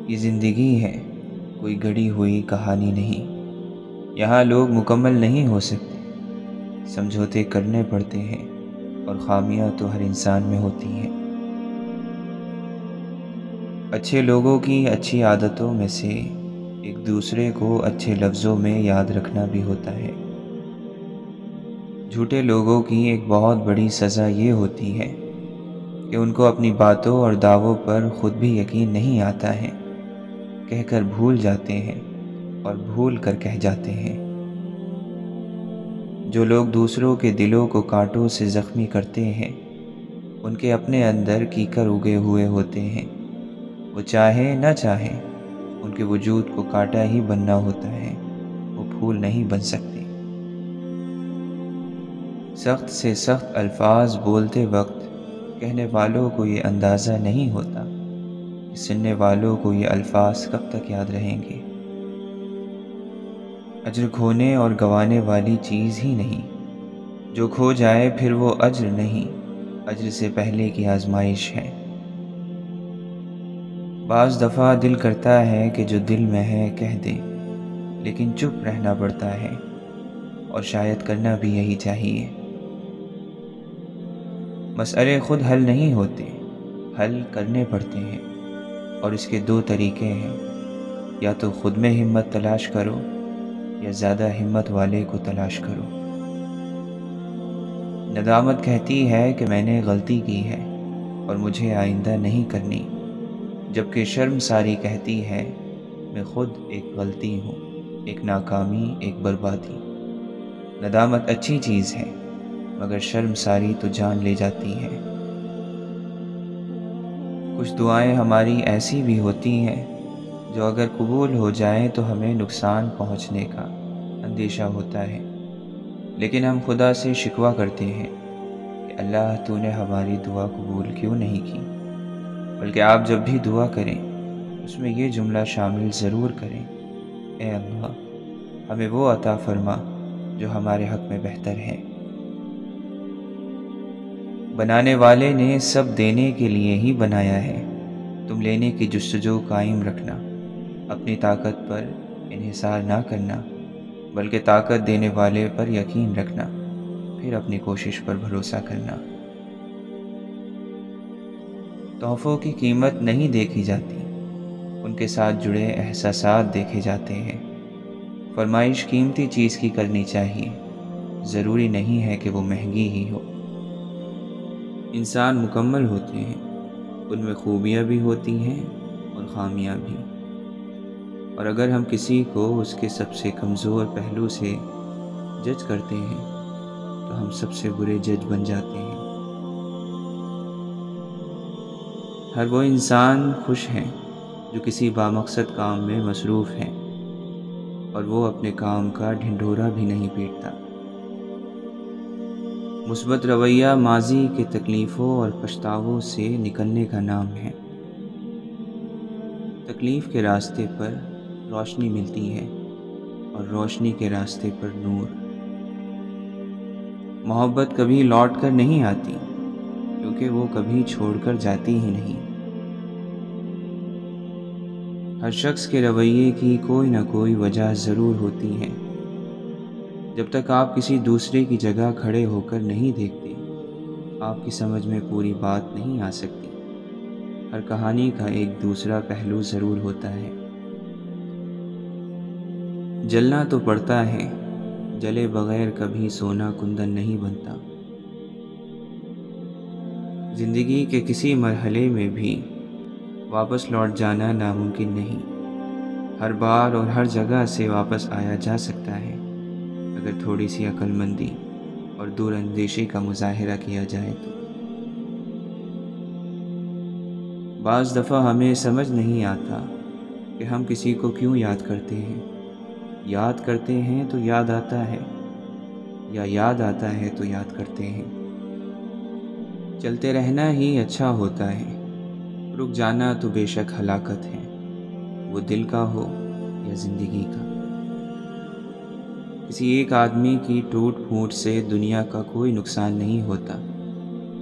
یہ زندگی ہے، کوئی گڑی ہوئی کہانی نہیں۔ یہاں لوگ مکمل نہیں ہو سکتے، سمجھوتے کرنے پڑتے ہیں، اور خامیاں تو ہر انسان میں ہوتی ہیں۔ اچھے لوگوں کی اچھی عادتوں میں سے ایک دوسرے کو اچھے لفظوں میں یاد رکھنا بھی ہوتا ہے۔ جھوٹے لوگوں کی ایک بہت بڑی سزا یہ ہوتی ہے کہ ان کو اپنی باتوں اور دعووں پر خود بھی یقین نہیں آتا ہے، کہہ کر بھول جاتے ہیں اور بھول کر کہہ جاتے ہیں۔ جو لوگ دوسروں کے دلوں کو کانٹوں سے زخمی کرتے ہیں، ان کے اپنے اندر کیکر اگے ہوئے ہوتے ہیں۔ وہ چاہیں نہ چاہیں، ان کے وجود کو کانٹا ہی بننا ہوتا ہے، وہ پھول نہیں بن سکتے۔ سخت سے سخت الفاظ بولتے وقت کہنے والوں کو یہ اندازہ نہیں ہوتا کہ سننے والوں کو یہ الفاظ کب تک یاد رہیں گے۔ اجر کھونے اور گنوانے والی چیز ہی نہیں، جو کھو جائے پھر وہ اجر نہیں، اجر سے پہلے کی آزمائش ہے۔ بعض دفعہ دل کرتا ہے کہ جو دل میں ہے کہہ دے، لیکن چپ رہنا پڑتا ہے، اور شاید کرنا بھی یہی چاہیے۔ مسئلے خود حل نہیں ہوتے، حل کرنے پڑتے ہیں، اور اس کے دو طریقے ہیں، یا تو خود میں ہمت تلاش کرو یا زیادہ ہمت والے کو تلاش کرو۔ ندامت کہتی ہے کہ میں نے غلطی کی ہے اور مجھے آئندہ نہیں کرنی، جبکہ شرمساری کہتی ہے میں خود ایک غلطی ہوں، ایک ناکامی، ایک بربادی۔ ندامت اچھی چیز ہے، مگر شرمساری تو جان لے جاتی ہے۔ کچھ دعائیں ہماری ایسی بھی ہوتی ہیں جو اگر قبول ہو جائیں تو ہمیں نقصان پہنچنے کا اندیشہ ہوتا ہے، لیکن ہم خدا سے شکوہ کرتے ہیں کہ اللہ تو نے ہماری دعا قبول کیوں نہیں کی۔ بلکہ آپ جب بھی دعا کریں اس میں یہ جملہ شامل ضرور کریں، اے اللہ ہمیں وہ عطا فرما جو ہمارے حق میں بہتر ہے۔ بنانے والے نے سب دینے کے لیے ہی بنایا ہے، تم لینے کی جستجو قائم رکھنا، اپنی طاقت پر انحصار نہ کرنا، بلکہ طاقت دینے والے پر یقین رکھنا، پھر اپنی کوشش پر بھروسہ کرنا۔ تحفوں کی قیمت نہیں دیکھی جاتی، ان کے ساتھ جڑے احساسات دیکھے جاتے ہیں۔ فرمائش قیمتی چیز کی کرنی چاہیے، ضروری نہیں ہے کہ وہ مہنگی ہی ہو۔ انسان مکمل ہوتے ہیں، ان میں خوبیاں بھی ہوتی ہیں اور خامیاں بھی، اور اگر ہم کسی کو اس کے سب سے کمزور پہلو سے جج کرتے ہیں تو ہم سب سے برے جج بن جاتے ہیں۔ ہر وہ انسان خوش ہیں جو کسی بامقصد کام میں مصروف ہیں، اور وہ اپنے کام کا ڈھنڈورا بھی نہیں پیٹتا۔ مثبت رویہ ماضی کے تکلیفوں اور پچھتاووں سے نکلنے کا نام ہے۔ تکلیف کے راستے پر روشنی ملتی ہے، اور روشنی کے راستے پر نور۔ محبت کبھی لوٹ کر نہیں آتی، کیونکہ وہ کبھی چھوڑ کر جاتی ہی نہیں۔ ہر شخص کے رویے کی کوئی نہ کوئی وجہ ضرور ہوتی ہے۔ جب تک آپ کسی دوسرے کی جگہ کھڑے ہو کر نہیں دیکھتے، آپ کی سمجھ میں پوری بات نہیں آ سکتی۔ ہر کہانی کا ایک دوسرا پہلو ضرور ہوتا ہے۔ جلنا تو پڑتا ہے، جلے بغیر کبھی سونا کندن نہیں بنتا۔ زندگی کے کسی مرحلے میں بھی واپس لوٹ جانا ناممکن نہیں۔ ہر بار اور ہر جگہ سے واپس آیا جا سکتا ہے، اگر تھوڑی سی عقل مندی اور دور اندیشی کا مظاہرہ کیا جائے تو۔ بعض دفعہ ہمیں سمجھ نہیں آتا کہ ہم کسی کو کیوں یاد کرتے ہیں۔ یاد کرتے ہیں تو یاد آتا ہے، یا یاد آتا ہے تو یاد کرتے ہیں۔ چلتے رہنا ہی اچھا ہوتا ہے، رک جانا تو بے شک ہلاکت ہے، وہ دل کا ہو یا زندگی کا۔ کسی ایک آدمی کی ٹوٹ پھوٹ سے دنیا کا کوئی نقصان نہیں ہوتا،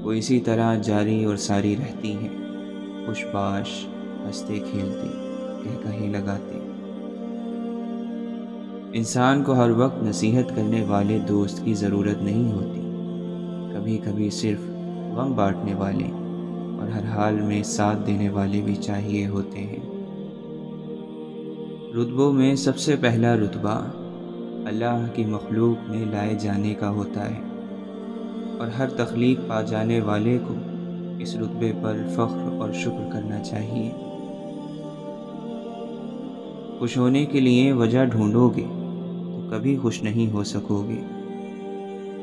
وہ اسی طرح جاری اور ساری رہتی ہے، خوش باش، ہنستے کھیلتے۔ کہے لگاتے۔ انسان کو ہر وقت نصیحت کرنے والے دوست کی ضرورت نہیں ہوتی، کبھی کبھی صرف غم بانٹنے والے اور ہر حال میں ساتھ دینے والے بھی چاہیے ہوتے ہیں۔ رتبوں میں سب سے پہلا رتبہ اللہ کی مخلوق میں لائے جانے کا ہوتا ہے، اور ہر تخلیق پا جانے والے کو اس رتبے پر فخر اور شکر کرنا چاہیے۔ خوش ہونے کے لیے وجہ ڈھونڈو گے تو کبھی خوش نہیں ہو سکو گے۔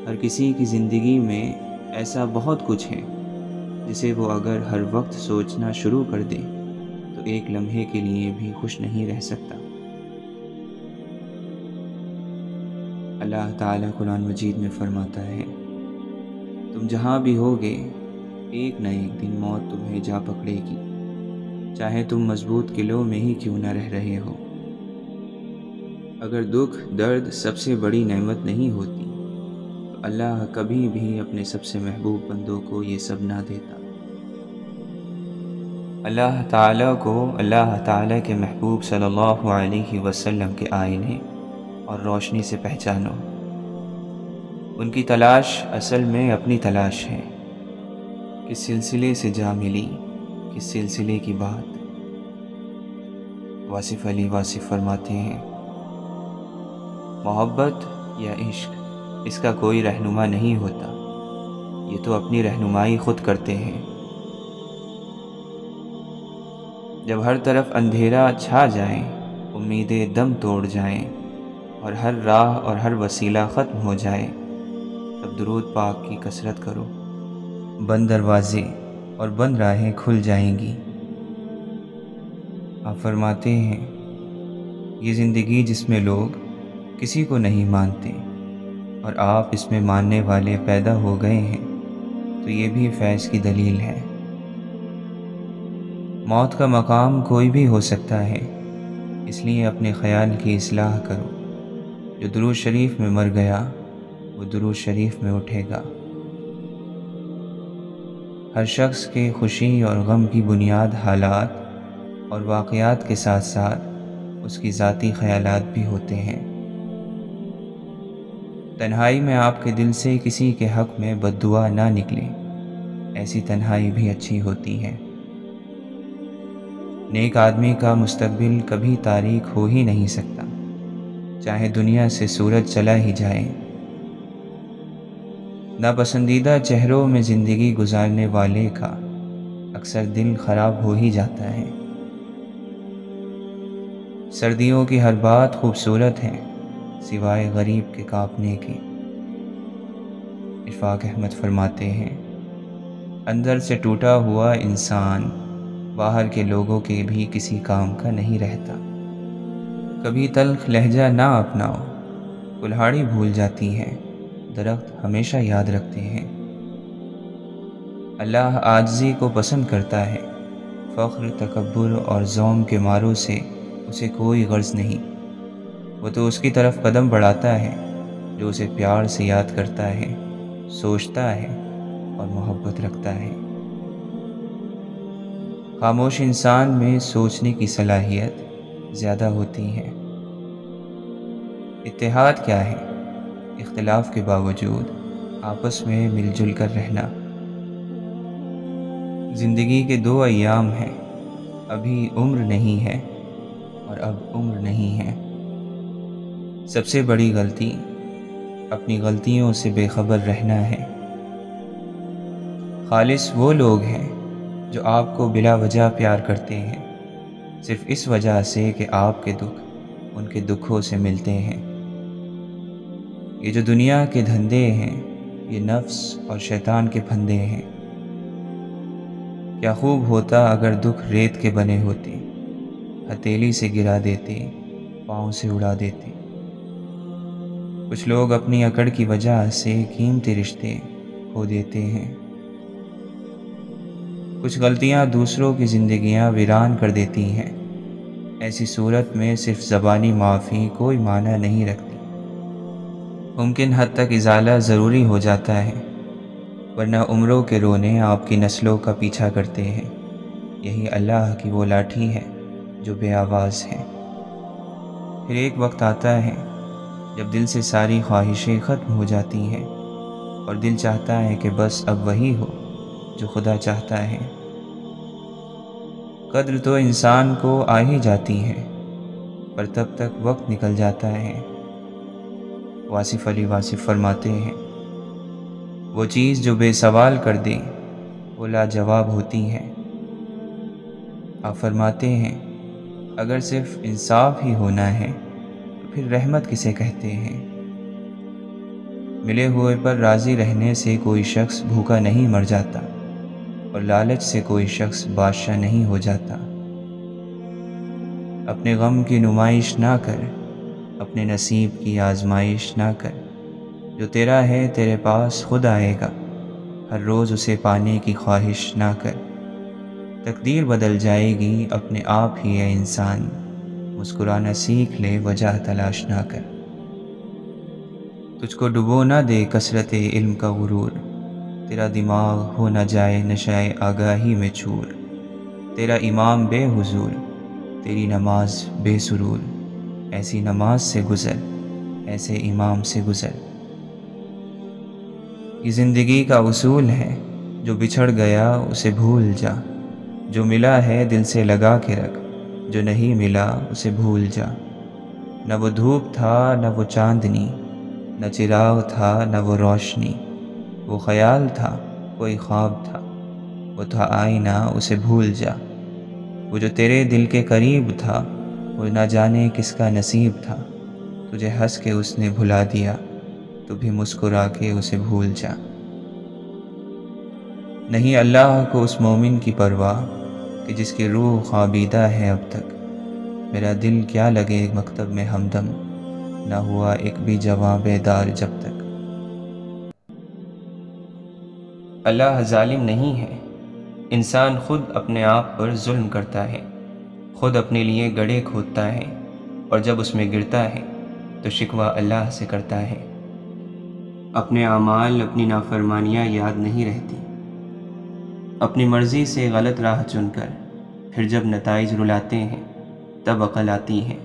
ہر کسی کی زندگی میں ایسا بہت کچھ ہے جسے وہ اگر ہر وقت سوچنا شروع کر دے تو ایک لمحے کے لیے بھی خوش نہیں رہ سکتا۔ اللہ تعالیٰ قرآن مجید میں فرماتا ہے، تم جہاں بھی ہوگے ایک نہ ایک دن موت تمہیں جا پکڑے گی، چاہے تم مضبوط قلعوں میں ہی کیوں نہ رہ رہے ہو۔ اگر دکھ درد سب سے بڑی نعمت نہیں ہوتی تو اللہ کبھی بھی اپنے سب سے محبوب بندوں کو یہ سب نہ دیتا۔ اللہ تعالیٰ کے محبوب صلی اللہ علیہ وسلم کے آئینے اور روشنی سے پہچانو۔ ان کی تلاش اصل میں اپنی تلاش ہے۔ کس سلسلے سے جا ملی، کس سلسلے کی بات۔ واصف علی واصف فرماتے ہیں، محبت یا عشق اس کا کوئی رہنما نہیں ہوتا، یہ تو اپنی رہنمائی خود کرتے ہیں۔ جب ہر طرف اندھیرا چھا جائے، امیدیں دم توڑ جائیں اور ہر راہ اور ہر وسیلہ ختم ہو جائے، تب درود پاک کی کثرت کرو، بند دروازے اور بند راہیں کھل جائیں گی۔ آپ فرماتے ہیں، یہ زندگی جس میں لوگ کسی کو نہیں مانتے اور آپ اس میں ماننے والے پیدا ہو گئے ہیں تو یہ بھی فیض کی دلیل ہے۔ موت کا مقام کوئی بھی ہو سکتا ہے، اس لیے اپنے خیال کی اصلاح کرو۔ جو درود شریف میں مر گیا وہ درود شریف میں اٹھے گا۔ ہر شخص کے خوشی اور غم کی بنیاد حالات اور واقعات کے ساتھ ساتھ اس کی ذاتی خیالات بھی ہوتے ہیں۔ تنہائی میں آپ کے دل سے کسی کے حق میں بد دعا نہ نکلے، ایسی تنہائی بھی اچھی ہوتی ہے۔ نیک آدمی کا مستقبل کبھی تاریک ہو ہی نہیں سکتا، چاہے دنیا سے سورج چلا ہی جائے۔ ناپسندیدہ چہروں میں زندگی گزارنے والے کا اکثر دل خراب ہو ہی جاتا ہے۔ سردیوں کی ہر بات خوبصورت ہے سوائے غریب کے کانپنے کے۔ اشفاق احمد فرماتے ہیں، اندر سے ٹوٹا ہوا انسان باہر کے لوگوں کے بھی کسی کام کا نہیں رہتا۔ کبھی تلخ لہجہ نہ اپناؤ، کلہاڑی بھول جاتی ہے، درخت ہمیشہ یاد رکھتے ہیں۔ اللہ عاجزی کو پسند کرتا ہے، فخر، تکبر اور ذوم کے ماروں سے اسے کوئی غرض نہیں۔ وہ تو اس کی طرف قدم بڑھاتا ہے جو اسے پیار سے یاد کرتا ہے، سوچتا ہے اور محبت رکھتا ہے۔ خاموش انسان میں سوچنے کی صلاحیت زیادہ ہوتی ہے۔ اتحاد کیا ہے؟ اختلاف کے باوجود آپس میں مل جل کر رہنا۔ زندگی کے دو ایام ہیں، ابھی عمر نہیں ہے اور اب عمر نہیں ہے۔ سب سے بڑی غلطی اپنی غلطیوں سے بے خبر رہنا ہے۔ خالص وہ لوگ ہیں جو آپ کو بلا وجہ پیار کرتے ہیں، صرف اس وجہ سے کہ آپ کے دکھ ان کے دکھوں سے ملتے ہیں۔ یہ جو دنیا کے دھندے ہیں یہ نفس اور شیطان کے پھندے ہیں۔ کیا خوب ہوتا اگر دکھ ریت کے بنے ہوتے، ہتھیلی سے گرا دیتے، پاؤں سے اڑا دیتے۔ کچھ لوگ اپنی اکڑ کی وجہ سے قیمتی رشتے کھو دیتے ہیں۔ کچھ غلطیاں دوسروں کی زندگیاں ویران کر دیتی ہیں۔ ایسی صورت میں صرف زبانی معافی کوئی معنی نہیں رکھتی، ممکن حد تک ازالہ ضروری ہو جاتا ہے، ورنہ عمروں کے رونے آپ کی نسلوں کا پیچھا کرتے ہیں۔ یہی اللہ کی وہ لاٹھی ہے جو بے آواز ہیں۔ پھر ایک وقت آتا ہے جب دل سے ساری خواہشیں ختم ہو جاتی ہیں اور دل چاہتا ہے کہ بس اب وہی ہو جو خدا چاہتا ہے۔ قدر تو انسان کو آ ہی جاتی ہے، پر تب تک وقت نکل جاتا ہے۔ واصف علی واصف فرماتے ہیں، وہ چیز جو بے سوال کر دے وہ لاجواب ہوتی ہے۔ آپ فرماتے ہیں، اگر صرف انصاف ہی ہونا ہے تو پھر رحمت کسے کہتے ہیں؟ ملے ہوئے پر راضی رہنے سے کوئی شخص بھوکا نہیں مر جاتا، اور لالچ سے کوئی شخص بادشاہ نہیں ہو جاتا۔ اپنے غم کی نمائش نہ کر، اپنے نصیب کی آزمائش نہ کر، جو تیرا ہے تیرے پاس خود آئے گا، ہر روز اسے پانے کی خواہش نہ کر، تقدیر بدل جائے گی اپنے آپ ہی اے انسان، مسکرانا سیکھ لے وجہ تلاش نہ کر۔ تجھ کو ڈبو نہ دے کثرت علم کا غرور، تیرا دماغ ہو نہ جائے نشائے آگاہی میں چور، تیرا امام بے حضور، تیری نماز بے سرور، ایسی نماز سے گزر، ایسے امام سے گزر۔ یہ زندگی کا اصول ہے، جو بچھڑ گیا اسے بھول جا، جو ملا ہے دل سے لگا کے رکھ، جو نہیں ملا اسے بھول جا۔ نہ وہ دھوپ تھا نہ وہ چاندنی، نہ چراغ تھا نہ وہ روشنی، وہ خیال تھا کوئی خواب تھا، وہ تھا آئینہ اسے بھول جا۔ وہ جو تیرے دل کے قریب تھا وہ نہ جانے کس کا نصیب تھا، تجھے ہنس کے اس نے بھلا دیا، تو بھی مسکرا کے اسے بھول جا۔ نہیں اللہ کو اس مومن کی پرواہ کہ جس کی روح خوابیدہ ہے اب تک، میرا دل کیا لگے مکتب میں ہمدم، نہ ہوا ایک بھی جواں بیدار جب تک۔ اللہ ظالم نہیں ہے، انسان خود اپنے آپ پر ظلم کرتا ہے، خود اپنے لیے گڑھے کھودتا ہے، اور جب اس میں گرتا ہے تو شکوہ اللہ سے کرتا ہے۔ اپنے اعمال اپنی نافرمانیاں یاد نہیں رہتی، اپنی مرضی سے غلط راہ چن کر پھر جب نتائج رلاتے ہیں تب عقل آتی ہے۔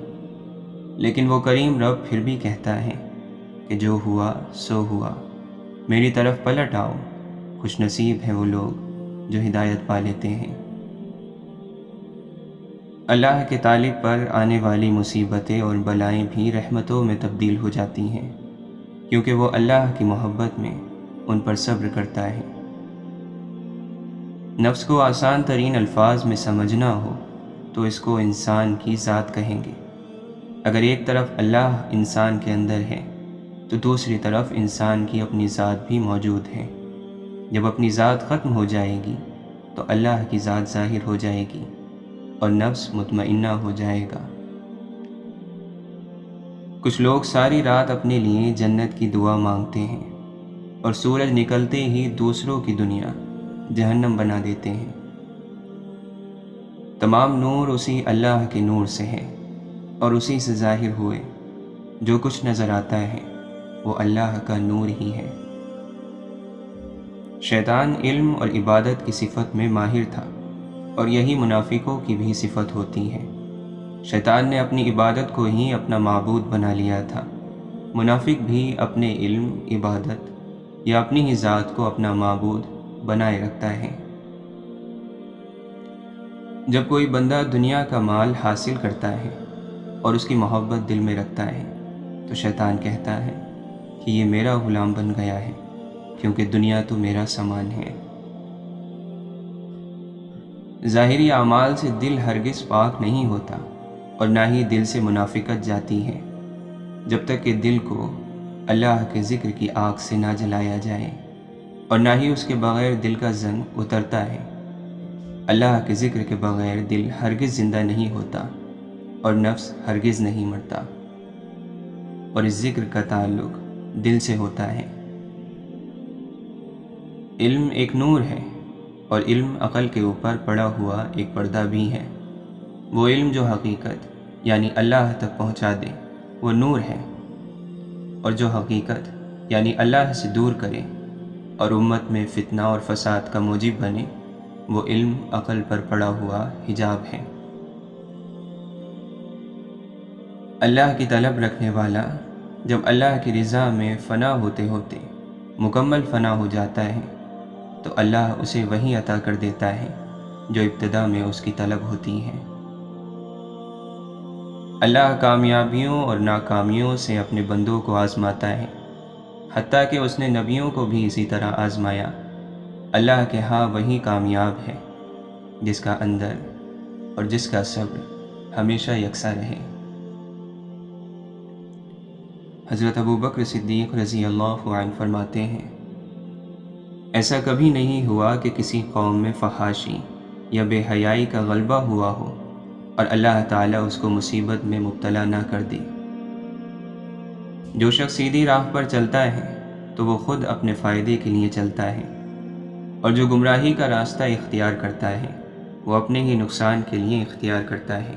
لیکن وہ کریم رب پھر بھی کہتا ہے کہ جو ہوا سو ہوا، میری طرف پلٹ آؤ، خوش نصیب ہیں وہ لوگ جو ہدایت پا لیتے ہیں۔ اللہ کے طالب پر آنے والی مصیبتیں اور بلائیں بھی رحمتوں میں تبدیل ہو جاتی ہیں، کیونکہ وہ اللہ کی محبت میں ان پر صبر کرتا ہے۔ نفس کو آسان ترین الفاظ میں سمجھنا ہو تو اس کو انسان کی ذات کہیں گے۔ اگر ایک طرف اللہ انسان کے اندر ہے تو دوسری طرف انسان کی اپنی ذات بھی موجود ہے۔ جب اپنی ذات ختم ہو جائے گی تو اللہ کی ذات ظاہر ہو جائے گی اور نفس مطمئنہ ہو جائے گا۔ کچھ لوگ ساری رات اپنے لیے جنت کی دعا مانگتے ہیں اور سورج نکلتے ہی دوسروں کی دنیا جہنم بنا دیتے ہیں۔ تمام نور اسی اللہ کے نور سے ہے اور اسی سے ظاہر ہوئے، جو کچھ نظر آتا ہے وہ اللہ کا نور ہی ہے۔ شیطان علم اور عبادت کی صفت میں ماہر تھا، اور یہی منافقوں کی بھی صفت ہوتی ہے۔ شیطان نے اپنی عبادت کو ہی اپنا معبود بنا لیا تھا، منافق بھی اپنے علم، عبادت یا اپنی ہی ذات کو اپنا معبود بنائے رکھتا ہے۔ جب کوئی بندہ دنیا کا مال حاصل کرتا ہے اور اس کی محبت دل میں رکھتا ہے تو شیطان کہتا ہے کہ یہ میرا غلام بن گیا ہے، کیونکہ دنیا تو میرا سامان ہے۔ ظاہری اعمال سے دل ہرگز پاک نہیں ہوتا، اور نہ ہی دل سے منافقت جاتی ہے جب تک کہ دل کو اللہ کے ذکر کی آگ سے نہ جلایا جائے، اور نہ ہی اس کے بغیر دل کا زنگ اترتا ہے۔ اللہ کے ذکر کے بغیر دل ہرگز زندہ نہیں ہوتا اور نفس ہرگز نہیں مرتا، اور اس ذکر کا تعلق دل سے ہوتا ہے۔ علم ایک نور ہے، اور علم عقل کے اوپر پڑا ہوا ایک پردہ بھی ہے۔ وہ علم جو حقیقت یعنی اللہ تک پہنچا دے وہ نور ہے، اور جو حقیقت یعنی اللہ سے دور کرے اور امت میں فتنہ اور فساد کا موجب بنے وہ علم عقل پر پڑا ہوا حجاب ہے۔ اللہ کی طلب رکھنے والا جب اللہ کی رضا میں فنا ہوتے ہوتے مکمل فنا ہو جاتا ہے تو اللہ اسے وہی عطا کر دیتا ہے جو ابتدا میں اس کی طلب ہوتی ہے۔ اللہ کامیابیوں اور ناکامیوں سے اپنے بندوں کو آزماتا ہے، حتیٰ کہ اس نے نبیوں کو بھی اسی طرح آزمایا۔ اللہ کے ہاں وہی کامیاب ہے جس کا اندر اور جس کا صبر ہمیشہ یکساں رہے۔ حضرت ابوبکر صدیق رضی اللہ عنہ فرماتے ہیں، ایسا کبھی نہیں ہوا کہ کسی قوم میں فحاشی یا بے حیائی کا غلبہ ہوا ہو اور اللہ تعالیٰ اس کو مصیبت میں مبتلا نہ کر دی۔ جو شخص سیدھی راہ پر چلتا ہے تو وہ خود اپنے فائدے کے لیے چلتا ہے، اور جو گمراہی کا راستہ اختیار کرتا ہے وہ اپنے ہی نقصان کے لیے اختیار کرتا ہے،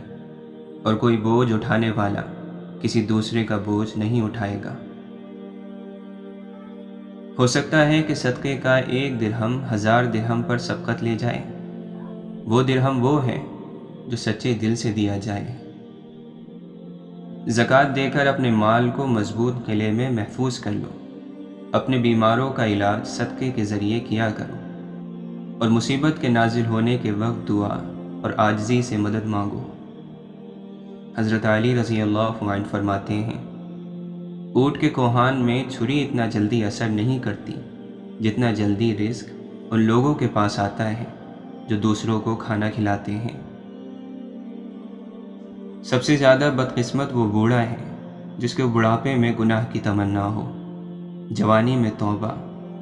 اور کوئی بوجھ اٹھانے والا کسی دوسرے کا بوجھ نہیں اٹھائے گا۔ ہو سکتا ہے کہ صدقے کا 1 درہم 1000 درہم پر سبقت لے جائے، وہ درہم وہ ہے جو سچے دل سے دیا جائے۔ زکوٰۃ دے کر اپنے مال کو مضبوط قلعے میں محفوظ کر لو، اپنے بیماروں کا علاج صدقے کے ذریعے کیا کرو، اور مصیبت کے نازل ہونے کے وقت دعا اور عاجزی سے مدد مانگو۔ حضرت علی رضی اللہ عنہ فرماتے ہیں، اونٹ کے کوہان میں چھری اتنا جلدی اثر نہیں کرتی جتنا جلدی رزق ان لوگوں کے پاس آتا ہے جو دوسروں کو کھانا کھلاتے ہیں۔ سب سے زیادہ بدقسمت وہ بوڑھا ہے جس کے بڑھاپے میں گناہ کی تمنا ہو، جوانی میں توبہ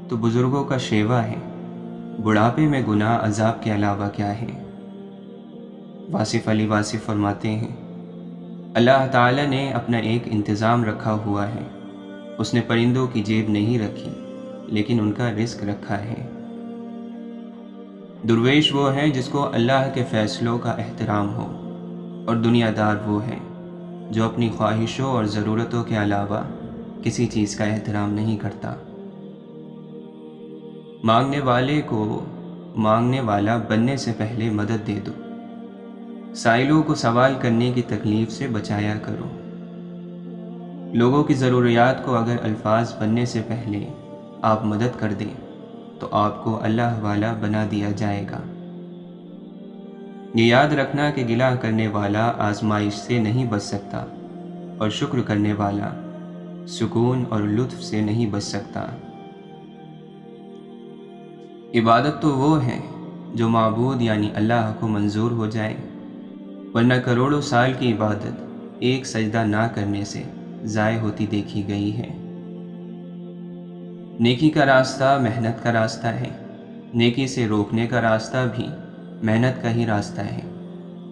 تو بزرگوں کا شیوا ہے، بڑھاپے میں گناہ عذاب کے علاوہ کیا ہے۔ واصف علی واصف فرماتے ہیں، اللہ تعالیٰ نے اپنا ایک انتظام رکھا ہوا ہے، اس نے پرندوں کی جیب نہیں رکھی لیکن ان کا رزق رکھا ہے۔ درویش وہ ہے جس کو اللہ کے فیصلوں کا احترام ہو، اور دنیا دار وہ ہے جو اپنی خواہشوں اور ضرورتوں کے علاوہ کسی چیز کا احترام نہیں کرتا۔ مانگنے والے کو مانگنے والا بننے سے پہلے مدد دے دو، سائلوں کو سوال کرنے کی تکلیف سے بچایا کرو۔ لوگوں کی ضروریات کو اگر الفاظ بننے سے پہلے آپ مدد کر دیں تو آپ کو اللہ والا بنا دیا جائے گا۔ یہ یاد رکھنا کہ گلہ کرنے والا آزمائش سے نہیں بچ سکتا، اور شکر کرنے والا سکون اور لطف سے نہیں بچ سکتا۔ عبادت تو وہ ہے جو معبود یعنی اللہ کو منظور ہو جائے، ورنہ کروڑوں سال کی عبادت ایک سجدہ نہ کرنے سے ضائع ہوتی دیکھی گئی ہے۔ نیکی کا راستہ محنت کا راستہ ہے، نیکی سے روکنے کا راستہ بھی محنت کا ہی راستہ ہے،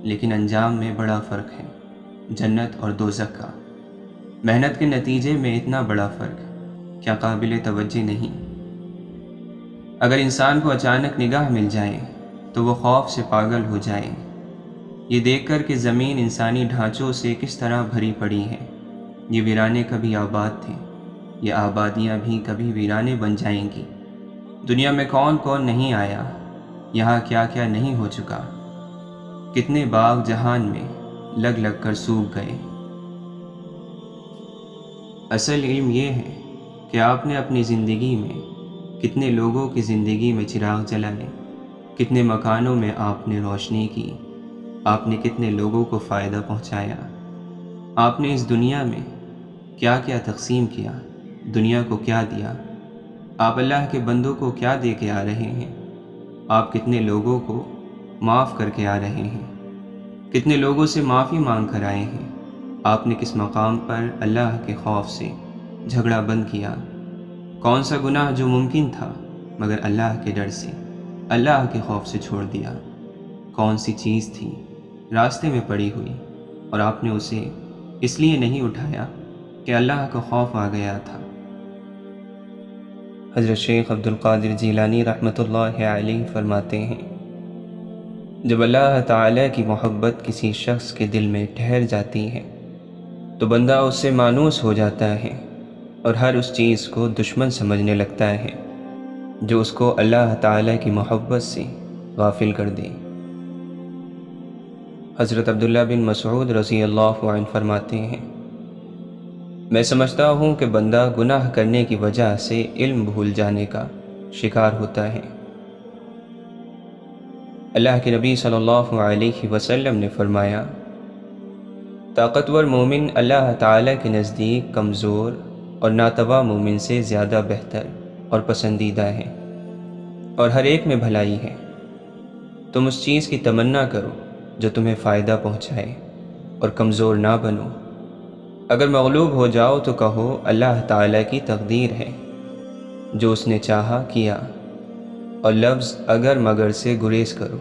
لیکن انجام میں بڑا فرق ہے، جنت اور دوزخ کا۔ محنت کے نتیجے میں اتنا بڑا فرق کیا قابل توجہ نہیں؟ اگر انسان کو اچانک نگاہ مل جائے تو وہ خوف سے پاگل ہو جائے، یہ دیکھ کر کہ زمین انسانی ڈھانچوں سے کس طرح بھری پڑی ہے۔ یہ ویرانے کبھی آباد تھے، یہ آبادیاں بھی کبھی ویرانے بن جائیں گی۔ دنیا میں کون کون نہیں آیا، یہاں کیا کیا نہیں ہو چکا، کتنے باغ جہان میں لگ لگ کر سوکھ گئے۔ اصل علم یہ ہے کہ آپ نے اپنی زندگی میں کتنے لوگوں کی زندگی میں چراغ جلائے، کتنے مکانوں میں آپ نے روشنی کی، آپ نے کتنے لوگوں کو فائدہ پہنچایا، آپ نے اس دنیا میں کیا کیا تقسیم کیا، دنیا کو کیا دیا، آپ اللہ کے بندوں کو کیا دے کے آ رہے ہیں، آپ کتنے لوگوں کو معاف کر کے آ رہے ہیں، کتنے لوگوں سے معافی مانگ کر آئے ہیں، آپ نے کس مقام پر اللہ کے خوف سے جھگڑا بند کیا، کون سا گناہ جو ممکن تھا مگر اللہ کے ڈر سے، اللہ کے خوف سے چھوڑ دیا، کون سی چیز تھی راستے میں پڑی ہوئی اور آپ نے اسے اس لیے نہیں اٹھایا کہ اللہ کا خوف آ گیا تھا۔ حضرت شیخ عبد القادر جیلانی رحمۃ اللہ علیہ فرماتے ہیں، جب اللہ تعالیٰ کی محبت کسی شخص کے دل میں ٹھہر جاتی ہے تو بندہ اس سے مانوس ہو جاتا ہے اور ہر اس چیز کو دشمن سمجھنے لگتا ہے جو اس کو اللہ تعالیٰ کی محبت سے غافل کر دے۔ حضرت عبداللہ بن مسعود رضی اللہ عنہ فرماتے ہیں، میں سمجھتا ہوں کہ بندہ گناہ کرنے کی وجہ سے علم بھول جانے کا شکار ہوتا ہے۔ اللہ کے نبی صلی اللہ علیہ وسلم نے فرمایا، طاقتور مومن اللہ تعالیٰ کے نزدیک کمزور اور ناتواں مومن سے زیادہ بہتر اور پسندیدہ ہے، اور ہر ایک میں بھلائی ہے۔ تم اس چیز کی تمنا کرو جو تمہیں فائدہ پہنچائے، اور کمزور نہ بنو۔ اگر مغلوب ہو جاؤ تو کہو اللہ تعالیٰ کی تقدیر ہے، جو اس نے چاہا کیا، اور لفظ اگر مگر سے گریز کرو،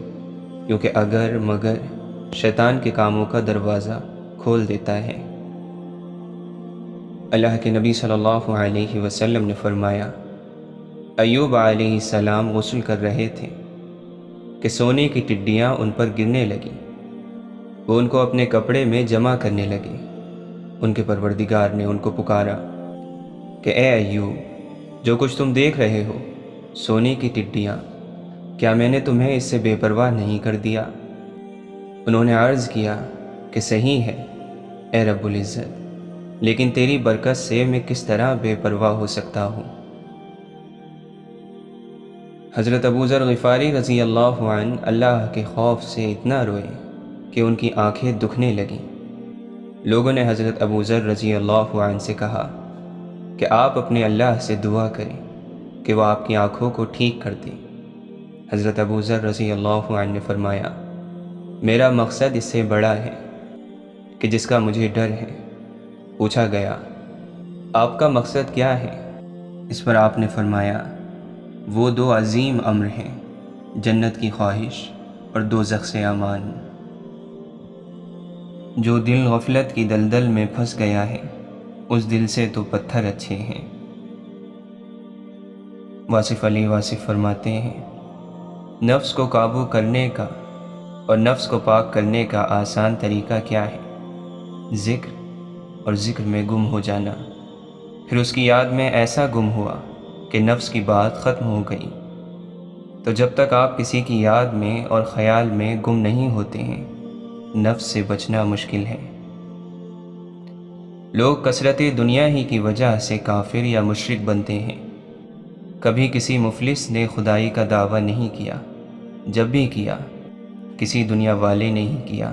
کیونکہ اگر مگر شیطان کے کاموں کا دروازہ کھول دیتا ہے۔ اللہ کے نبی صلی اللہ علیہ وسلم نے فرمایا، ایوب علیہ السلام غسل کر رہے تھے کہ سونے کی ٹڈیاں ان پر گرنے لگیں۔ وہ ان کو اپنے کپڑے میں جمع کرنے لگے۔ ان کے پروردگار نے ان کو پکارا کہ اے ایوب، جو کچھ تم دیکھ رہے ہو، سونے کی ٹڈیاں، کیا میں نے تمہیں اس سے بے پرواہ نہیں کر دیا؟ انہوں نے عرض کیا کہ صحیح ہے اے رب العزت، لیکن تیری برکت سے میں کس طرح بے پرواہ ہو سکتا ہوں؟ حضرت ابو ذر غفاری رضی اللہ عنہ اللہ کے خوف سے اتنا روئے کہ ان کی آنکھیں دکھنے لگیں۔ لوگوں نے حضرت ابو ذر رضی اللہ عنہ سے کہا کہ آپ اپنے اللہ سے دعا کریں کہ وہ آپ کی آنکھوں کو ٹھیک کر دے۔ حضرت ابو ذر رضی اللہ عنہ نے فرمایا، میرا مقصد اس سے بڑا ہے کہ جس کا مجھے ڈر ہے۔ پوچھا گیا، آپ کا مقصد کیا ہے؟ اس پر آپ نے فرمایا، وہ دو عظیم امر ہیں، جنت کی خواہش اور دوزخ سے امان۔ جو دل غفلت کی دلدل میں پھنس گیا ہے، اس دل سے تو پتھر اچھے ہیں۔ واصف علی واصف فرماتے ہیں، نفس کو قابو کرنے کا اور نفس کو پاک کرنے کا آسان طریقہ کیا ہے؟ ذکر، اور ذکر میں گم ہو جانا۔ پھر اس کی یاد میں ایسا گم ہوا کہ نفس کی بات ختم ہو گئی۔ تو جب تک آپ کسی کی یاد میں اور خیال میں گم نہیں ہوتے ہیں، نفس سے بچنا مشکل ہے۔ لوگ کثرت دنیا ہی کی وجہ سے کافر یا مشرک بنتے ہیں۔ کبھی کسی مفلس نے خدائی کا دعویٰ نہیں کیا، جب بھی کیا کسی دنیا والے نے ہی کیا۔